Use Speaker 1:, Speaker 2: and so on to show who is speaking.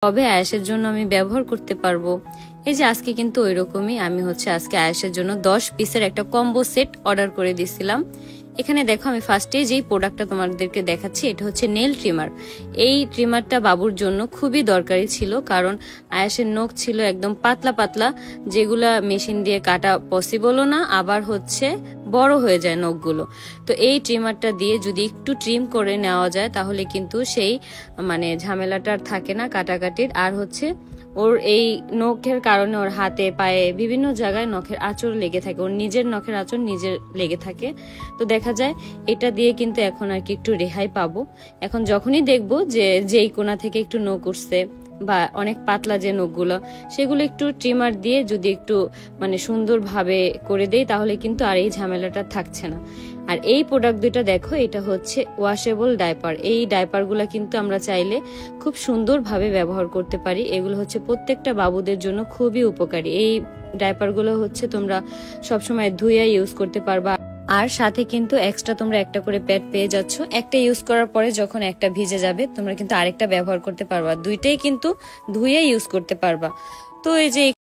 Speaker 1: কবে আয়েশের জন্য আমি ব্যবহার করতে পারবো। এই যে আজকে কিন্তু ওইরকমই আমি আজকে আয়েশের জন্য 10 পিসের একটা কম্বো সেট অর্ডার করে দিয়েছিলাম। এখানে দেখো আমি ফার্স্টে যেই প্রোডাক্টটা তোমাদেরকে দেখাচ্ছি এটা হচ্ছে নেল ট্রিমার। এই ট্রিমারটা বাবুর জন্য খুবই দরকারি ছিল, কারণ আয়েশের নখ ছিল একদম পাতলা পাতলা, যেগুলা মেশিন দিয়ে কাটা পসিবলও না, আবার বড় হয়ে যায় নখগুলো। তো এই ট্রিমারটা দিয়ে যদি একটু ট্রিম করে নেওয়া যায় তাহলে কিন্তু সেই ঝামেলাটা থাকে না কাটাকাটির। আর ওর এই নখের কারণে ওর হাতে পায়ে বিভিন্ন জায়গায় নখের আঁচড় লেগে থাকে, ওর নিজের নখের আঁচড় নিজের লেগে থাকে। তো দেখা যায় এটা দিয়ে কিন্তু এখন আর কি একটু রেহাই পাবো। এখন যখনই দেখবো যে যেই কোণা থেকে একটু নখ উঠছে বা অনেক পাতলা যে নখগুলো, সেগুলো একটু ট্রিমার দিয়ে যদি একটু সুন্দরভাবে করে দেই তাহলে কিন্তু আর এই ঝামেলাটা থাকছে না। আর এই প্রোডাক্ট দুইটা দেখো, এটা হচ্ছে ওয়াশেবল ডাইপার। এই ডাইপারগুলো কিন্তু আমরা চাইলে খুব সুন্দরভাবে ব্যবহার করতে পারি। এগুলো প্রত্যেকটা বাবুদের জন্য খুবই উপকারী। এই ডাইপারগুলো তোমরা সবসময় ধুয়ে ইউজ করতে পারবা। আর সাথে কিন্তু এক্সট্রা তোমরা একটা করে প্যাড পেয়ে যাচ্ছ। একটা ইউজ করার পরে যখন একটা ভিজে যাবে তোমরা কিন্তু আরেকটা ব্যবহার করতে পারবা, দুইটাই কিন্তু ধুয়ে ইউজ করতে পারবা। তো এই যে